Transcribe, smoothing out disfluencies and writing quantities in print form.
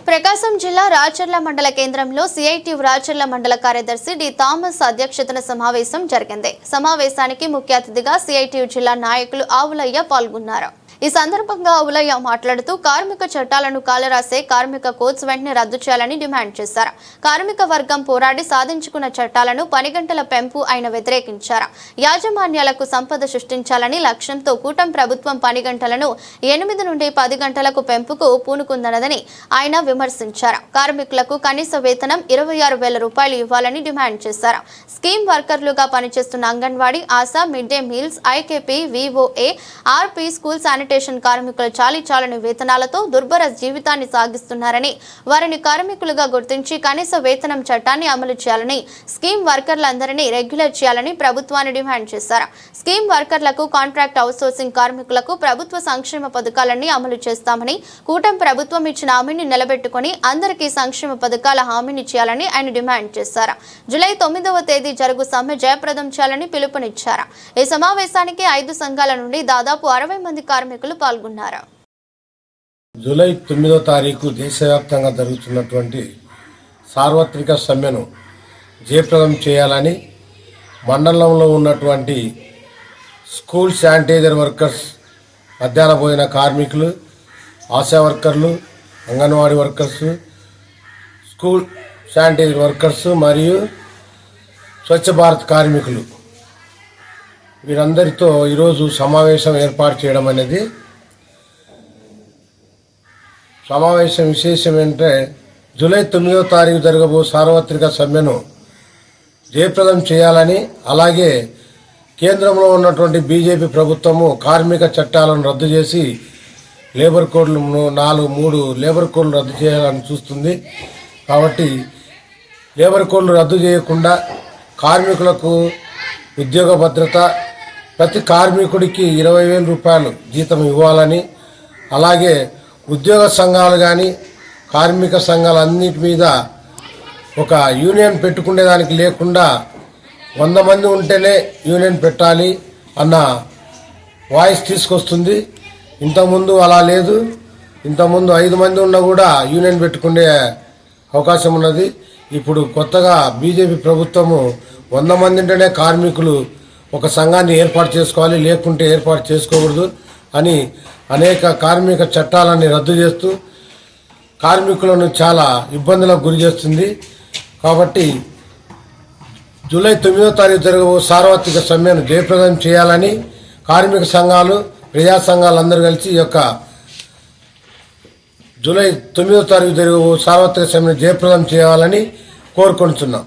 ప్రకాశం జిల్లా రాచర్ల మండల కేంద్రంలో సిఐటియు రాచర్ల మండల కార్యదర్శి డి థామస్ అధ్యక్షతన సమావేశం జరిగింది. సమావేశానికి ముఖ్య అతిథిగా సిఐటియు జిల్లా నాయకులు ఆవులయ్య పాల్గొన్నారు. ఈ సందర్భంగా ఆవులయ్య మాట్లాడుతూ కార్మిక చట్టాలను కాలరాసే కార్మిక కోడ్స్ వెంటనే రద్దు చేయాలని డిమాండ్ చేశారు. కార్మిక వర్గం పోరాడి సాధించుకున్న చట్టాలను పని గంటల పెంపు ఆయన వ్యతిరేకించారు. యాజమాన్యాలకు సంపద సృష్టించాలని లక్ష్యంతో కూటమి ప్రభుత్వం పని గంటలను 8 నుండి 10 గంటలకు పెంపుకు పూనుకుందన్నదని ఆయన విమర్శించారు. కార్మికులకు కనీస వేతనం 26,000 రూపాయలు ఇవ్వాలని డిమాండ్ చేశారు. స్కీమ్ వర్కర్లుగా పనిచేస్తున్న anganwadi, ASHA, mid day meals, IKP, VOA, RP, school sanitation కార్మికులు చాలీచాలని వేతనాలతో దుర్భర జీవితాన్ని సాగిస్తున్నారని, వారిని కార్మికులుగా గుర్తించి కనీస వేతనం చట్టాన్ని అమలు చేయాలని, స్కీమ్ వర్కర్లందరినీ రెగ్యులర్ చేయాలని ప్రభుత్వాన్ని డిమాండ్ చేశారు. స్కీమ్ వర్కర్లకు, కాంట్రాక్ట్ అవుట్సోర్సింగ్ కార్మికులకు ప్రభుత్వ సంక్షేమ పథకాలన్నీ అమలు చేస్తామని, కూటమి ప్రభుత్వం ఇచ్చిన హామీని నిలబెట్టుకుని అందరికీ సంక్షేమ పథకాల హామీని చేయాలని ఆయన డిమాండ్ చేశారు. జూలై 9వ తేదీ జరుగు సమ్మె జయప్రదం చేయాలని పిలుపునిచ్చారు. ఈ సమావేశానికి 5 సంఘాల నుండి దాదాపు 60 మంది కార్మికులు పాల్గొన్నారు. జూలై 9వ తారీఖు దేశవ్యాప్తంగా జరుగుతున్నటువంటి సార్వత్రిక సమ్మెను జయప్రదం చేయాలని మండలంలో ఉన్నటువంటి స్కూల్ శానిటైజర్ వర్కర్స్, మధ్యాహ్న భోజన కార్మికులు, ఆశా వర్కర్లు, anganwadi workers, school sanitizer workers మరియు స్వచ్ఛ భారత్ కార్మికులు వీరందరితో ఈరోజు సమావేశం ఏర్పాటు చేయడం అనేది సమావేశం విశేషం ఏంటంటే జూలై 9వ తారీఖు జరగబో సార్వత్రిక సమ్మెను జయప్రదం చేయాలని, అలాగే కేంద్రంలో ఉన్నటువంటి బీజేపీ ప్రభుత్వము కార్మిక చట్టాలను రద్దు చేసి లేబర్ కోడ్లు 3 లేబర్ కోడ్లు రద్దు చేయాలని చూస్తుంది. కాబట్టి లేబర్ కోడ్లు రద్దు చేయకుండా కార్మికులకు ఉద్యోగ భద్రత, ప్రతి కార్మికుడికి 20,000 రూపాయలు జీతం ఇవ్వాలని, అలాగే ఉద్యోగ సంఘాలు కానీ కార్మిక సంఘాలన్నిటి మీద ఒక యూనియన్ పెట్టుకునేదానికి లేకుండా 100 మంది ఉంటేనే యూనియన్ పెట్టాలి అన్న వాయిస్ తీసుకొస్తుంది. ఇంతకుముందు అలా లేదు. ఇంతకుముందు 5 మంది ఉన్నా కూడా యూనియన్ పెట్టుకునే అవకాశం ఉన్నది. ఇప్పుడు కొత్తగా బీజేపీ ప్రభుత్వము 100 మంది ఉంటేనే కార్మికులు ఒక సంఘాన్ని ఏర్పాటు చేసుకోవాలి, లేకుంటే ఏర్పాటు చేసుకోకూడదు అని అనేక కార్మిక చట్టాలని రద్దు చేస్తూ కార్మికులను చాలా ఇబ్బందులకు గురి చేస్తుంది. కాబట్టి జూలై 9వ తారీఖు జరగబో సార్వత్రిక సమ్మెను జయప్రదం చేయాలని కార్మిక సంఘాలు, ప్రజా సంఘాలు అందరూ కలిసి ఈ యొక్క జూలై 9వ తారీఖు జరగబో సార్వత్రిక సమ్మెను జయప్రదం చేయాలని కోరుకుంటున్నాం.